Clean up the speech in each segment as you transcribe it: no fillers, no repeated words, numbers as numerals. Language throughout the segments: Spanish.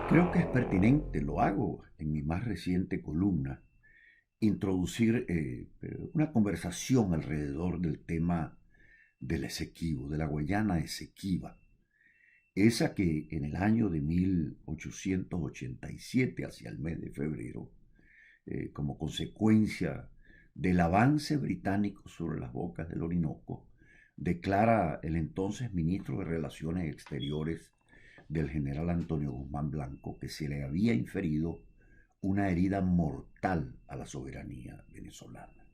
Creo que es pertinente, lo hago en mi más reciente columna, introducir una conversación alrededor del tema del Esequibo, de la Guayana Esequiba, esa que en el año de 1887, hacia el mes de febrero, como consecuencia del avance británico sobre las bocas del Orinoco, declara el entonces ministro de Relaciones Exteriores del general Antonio Guzmán Blanco que se le había inferido una herida mortal a la soberanía venezolana.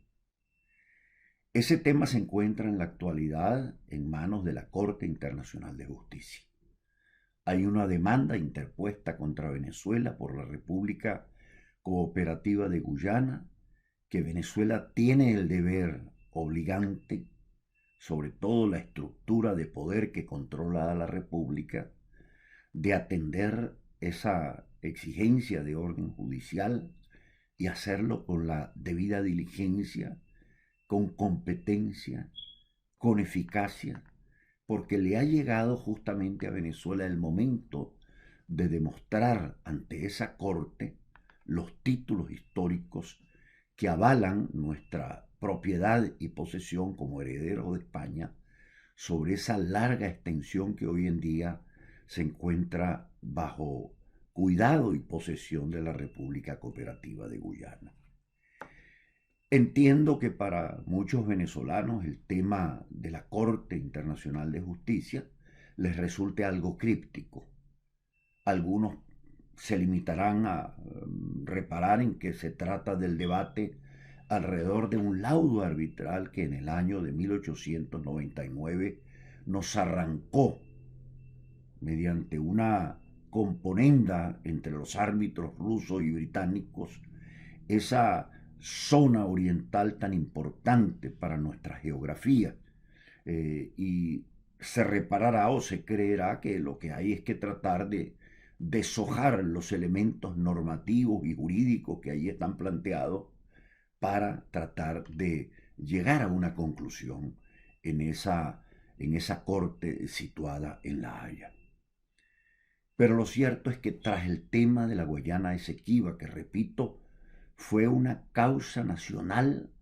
Ese tema se encuentra en la actualidad en manos de la Corte Internacional de Justicia. Hay una demanda interpuesta contra Venezuela por la República Cooperativa de Guyana, que Venezuela tiene el deber obligante, sobre todo la estructura de poder que controla a la República, de atender esa exigencia de orden judicial y hacerlo con la debida diligencia, con competencia, con eficacia, porque le ha llegado justamente a Venezuela el momento de demostrar ante esa corte los títulos históricos que avalan nuestra propiedad y posesión como herederos de España sobre esa larga extensión que hoy en día se encuentra bajo cuidado y posesión de la República Cooperativa de Guyana. Entiendo que para muchos venezolanos el tema de la Corte Internacional de Justicia les resulte algo críptico. Algunos se limitarán a reparar en que se trata del debate alrededor de un laudo arbitral que en el año de 1899 nos arrancó mediante una componenda entre los árbitros rusos y británicos esa zona oriental tan importante para nuestra geografía. Y se reparará o se creerá que lo que hay es que tratar de deshojar los elementos normativos y jurídicos que ahí están planteados para tratar de llegar a una conclusión en esa corte situada en La Haya. Pero lo cierto es que tras el tema de la Guayana Esequiba, que repito, fue una causa nacional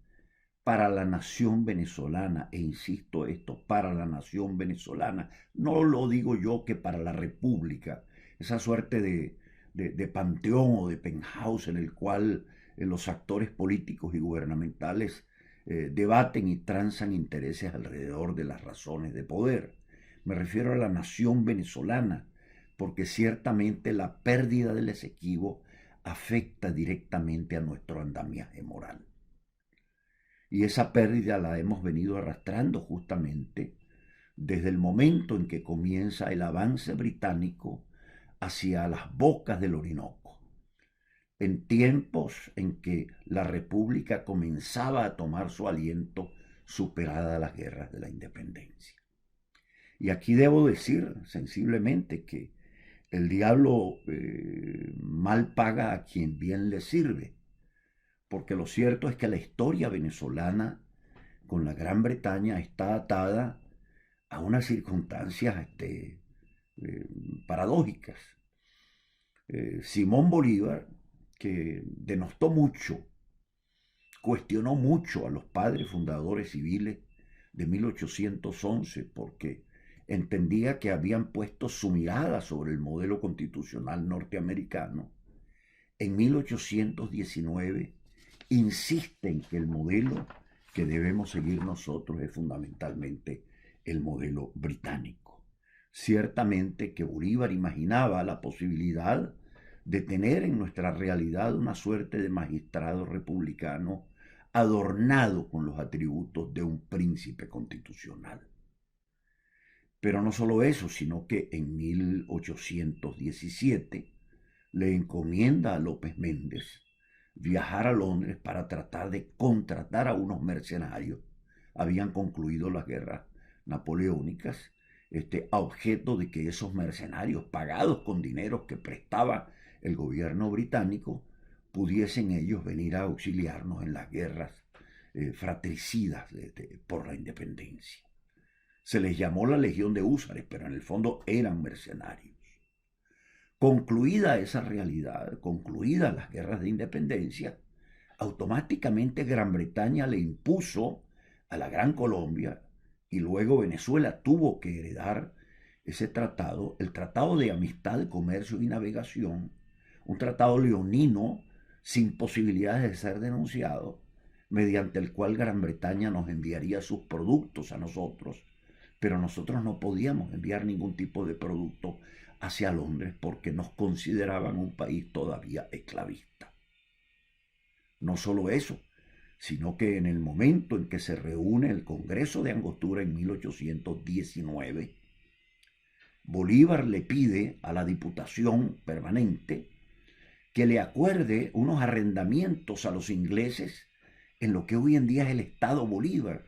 para la nación venezolana, e insisto esto, para la nación venezolana, no lo digo yo que para la república, esa suerte de panteón o de penthouse en el cual los actores políticos y gubernamentales debaten y transan intereses alrededor de las razones de poder. Me refiero a la nación venezolana, porque ciertamente la pérdida del Esequibo afecta directamente a nuestro andamiaje moral. Y esa pérdida la hemos venido arrastrando justamente desde el momento en que comienza el avance británico hacia las bocas del Orinoco, en tiempos en que la República comenzaba a tomar su aliento superada las guerras de la independencia. Y aquí debo decir sensiblemente que el diablo mal paga a quien bien le sirve, porque lo cierto es que la historia venezolana con la Gran Bretaña está atada a unas circunstancias eh, paradójicas. Simón Bolívar, que denostó mucho, cuestionó mucho a los padres fundadores civiles de 1811 porque entendía que habían puesto su mirada sobre el modelo constitucional norteamericano. En 1819 insiste en que el modelo que debemos seguir nosotros es fundamentalmente el modelo británico. Ciertamente que Bolívar imaginaba la posibilidad de tener en nuestra realidad una suerte de magistrado republicano adornado con los atributos de un príncipe constitucional. Pero no solo eso, sino que en 1817 le encomienda a López Méndez viajar a Londres para tratar de contratar a unos mercenarios. Habían concluido las guerras napoleónicas, a objeto de que esos mercenarios, pagados con dineros que prestaba el gobierno británico, pudiesen ellos venir a auxiliarnos en las guerras fratricidas por la independencia. Se les llamó la Legión de Húsares, pero en el fondo eran mercenarios. Concluida esa realidad, concluidas las guerras de independencia, automáticamente Gran Bretaña le impuso a la Gran Colombia y luego Venezuela tuvo que heredar ese tratado, el Tratado de Amistad, Comercio y Navegación, un tratado leonino sin posibilidades de ser denunciado, mediante el cual Gran Bretaña nos enviaría sus productos a nosotros, pero nosotros no podíamos enviar ningún tipo de producto hacia Londres porque nos consideraban un país todavía esclavista. No solo eso, sino que en el momento en que se reúne el Congreso de Angostura en 1819, Bolívar le pide a la Diputación Permanente que le acuerde unos arrendamientos a los ingleses en lo que hoy en día es el Estado Bolívar,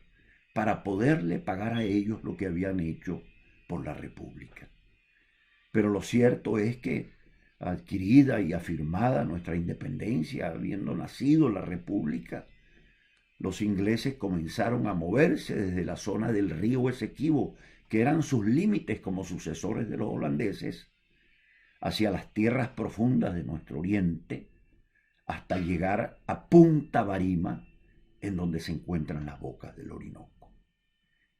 para poderle pagar a ellos lo que habían hecho por la República. Pero lo cierto es que, adquirida y afirmada nuestra independencia, habiendo nacido la República, los ingleses comenzaron a moverse desde la zona del río Esequibo, que eran sus límites como sucesores de los holandeses, hacia las tierras profundas de nuestro oriente, hasta llegar a Punta Barima, en donde se encuentran las bocas del Orinoco.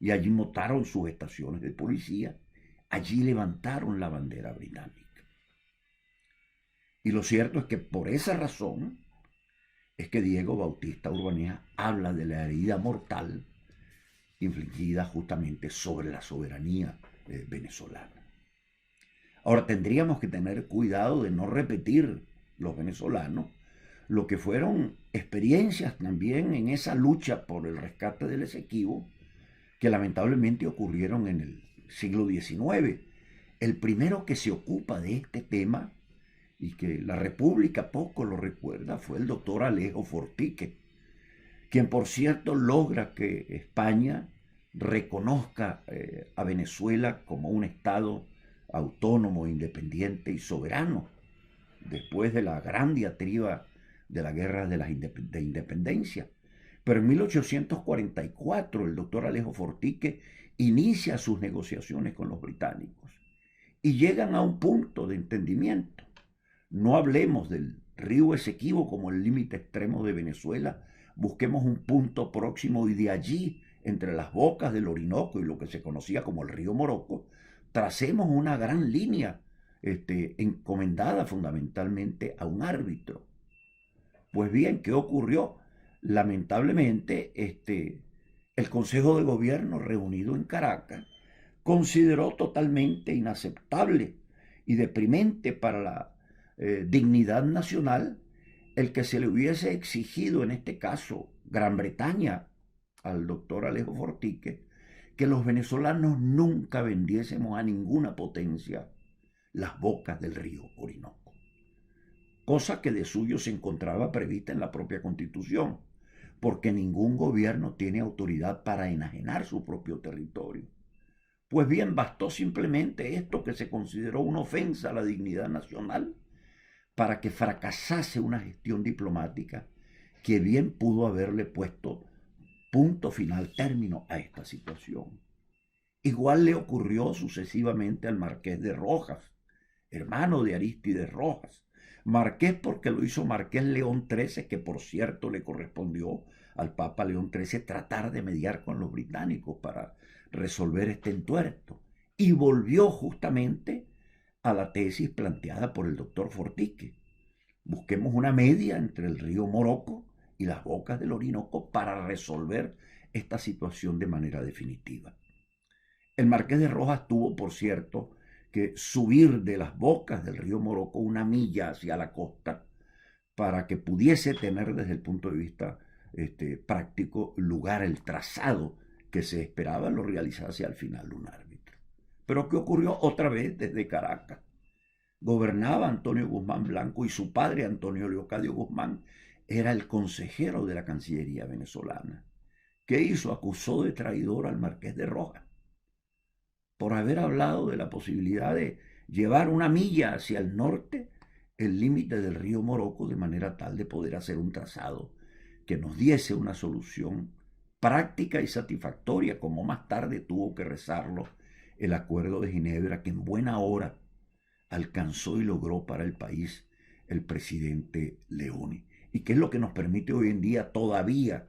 Y allí montaron sus estaciones de policía, allí levantaron la bandera británica. Y lo cierto es que por esa razón es que Diego Bautista Urbanea habla de la herida mortal infligida justamente sobre la soberanía venezolana. Ahora tendríamos que tener cuidado de no repetir los venezolanos lo que fueron experiencias también en esa lucha por el rescate del Esequibo, que lamentablemente ocurrieron en el siglo XIX. El primero que se ocupa de este tema, y que la República poco lo recuerda, fue el doctor Alejo Fortique, quien por cierto logra que España reconozca a Venezuela como un Estado autónomo, independiente y soberano, después de la gran diatriba de la guerra de independencia. Pero en 1844 el doctor Alejo Fortique inicia sus negociaciones con los británicos y llegan a un punto de entendimiento. No hablemos del río Esequibo como el límite extremo de Venezuela, busquemos un punto próximo y de allí, entre las bocas del Orinoco y lo que se conocía como el río Morocco, tracemos una gran línea encomendada fundamentalmente a un árbitro. Pues bien, ¿qué ocurrió? Lamentablemente, el Consejo de Gobierno reunido en Caracas consideró totalmente inaceptable y deprimente para la dignidad nacional el que se le hubiese exigido, en este caso, Gran Bretaña, al doctor Alejo Fortique, que los venezolanos nunca vendiésemos a ninguna potencia las bocas del río Orinoco, cosa que de suyo se encontraba prevista en la propia Constitución, porque ningún gobierno tiene autoridad para enajenar su propio territorio. Pues bien, bastó simplemente esto, que se consideró una ofensa a la dignidad nacional, para que fracasase una gestión diplomática que bien pudo haberle puesto punto final, término a esta situación. Igual le ocurrió sucesivamente al Marqués de Rojas, hermano de Arístides Rojas. Marqués porque lo hizo Marqués León XIII, que por cierto le correspondió al Papa León XIII tratar de mediar con los británicos para resolver este entuerto. Y volvió justamente a la tesis planteada por el doctor Fortique. Busquemos una media entre el río Morocco y las bocas del Orinoco para resolver esta situación de manera definitiva. El Marqués de Rojas tuvo, por cierto, que subir de las bocas del río Morocco una milla hacia la costa para que pudiese tener desde el punto de vista práctico lugar el trazado que se esperaba lo realizase al final un árbitro. Pero ¿qué ocurrió otra vez desde Caracas? Gobernaba Antonio Guzmán Blanco y su padre, Antonio Leocadio Guzmán, era el consejero de la Cancillería venezolana. ¿Qué hizo? Acusó de traidor al Marqués de Rojas por haber hablado de la posibilidad de llevar una milla hacia el norte el límite del río Morocco, de manera tal de poder hacer un trazado que nos diese una solución práctica y satisfactoria, como más tarde tuvo que rezarlo el Acuerdo de Ginebra, que en buena hora alcanzó y logró para el país el presidente Leone. Y que es lo que nos permite hoy en día todavía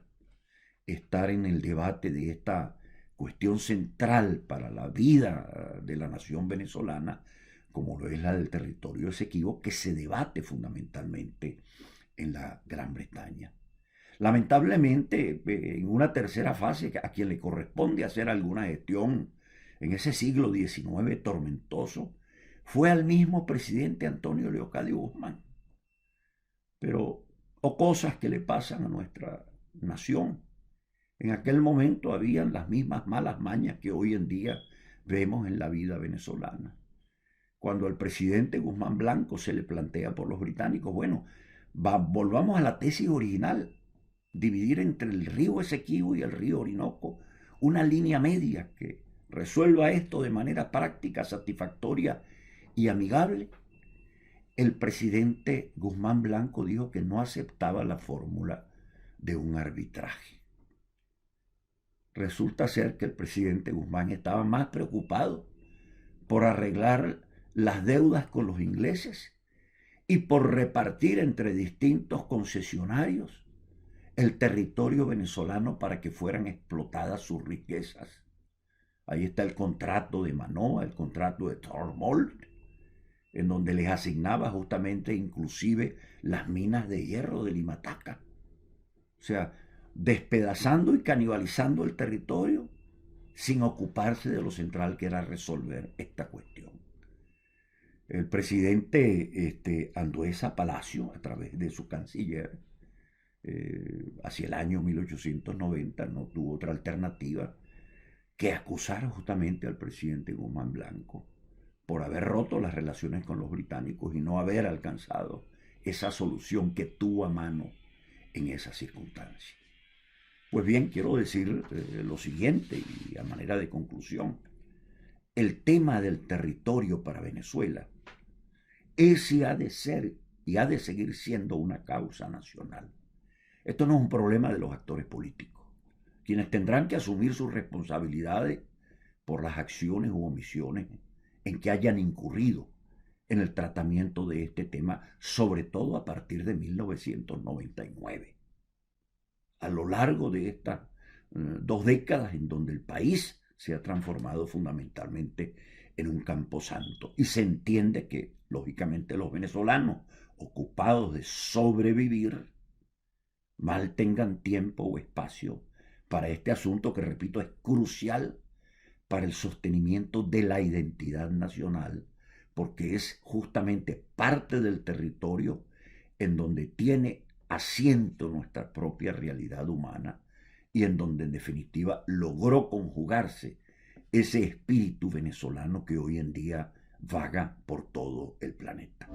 estar en el debate de esta cuestión central para la vida de la nación venezolana, como lo es la del territorio Esequibo, que se debate fundamentalmente en la Gran Bretaña. Lamentablemente, en una tercera fase, a quien le corresponde hacer alguna gestión en ese siglo XIX tormentoso, fue al mismo presidente Antonio Leocadio Guzmán. Pero, o cosas que le pasan a nuestra nación. En aquel momento habían las mismas malas mañas que hoy en día vemos en la vida venezolana. Cuando al presidente Guzmán Blanco se le plantea por los británicos, bueno, volvamos a la tesis original, dividir entre el río Esequibo y el río Orinoco una línea media que resuelva esto de manera práctica, satisfactoria y amigable. El presidente Guzmán Blanco dijo que no aceptaba la fórmula de un arbitraje. Resulta ser que el presidente Guzmán estaba más preocupado por arreglar las deudas con los ingleses y por repartir entre distintos concesionarios el territorio venezolano para que fueran explotadas sus riquezas. Ahí está el contrato de Manoa, el contrato de Tormold, en donde les asignaba justamente inclusive las minas de hierro de Limataca. O sea, despedazando y canibalizando el territorio sin ocuparse de lo central que era resolver esta cuestión. El presidente Andueza Palacio, a través de su canciller, hacia el año 1890 no tuvo otra alternativa que acusar justamente al presidente Guzmán Blanco por haber roto las relaciones con los británicos y no haber alcanzado esa solución que tuvo a mano en esas circunstancias. Pues bien, quiero decir lo siguiente y a manera de conclusión. El tema del territorio para Venezuela ese ha de ser y ha de seguir siendo una causa nacional. Esto no es un problema de los actores políticos, quienes tendrán que asumir sus responsabilidades por las acciones u omisiones en que hayan incurrido en el tratamiento de este tema, sobre todo a partir de 1999. A lo largo de estas 2 décadas en donde el país se ha transformado fundamentalmente en un camposanto y se entiende que, lógicamente, los venezolanos, ocupados de sobrevivir, mal tengan tiempo o espacio para este asunto que, repito, es crucial para el sostenimiento de la identidad nacional, porque es justamente parte del territorio en donde tiene asiento nuestra propia realidad humana y en donde en definitiva logró conjugarse ese espíritu venezolano que hoy en día vaga por todo el planeta.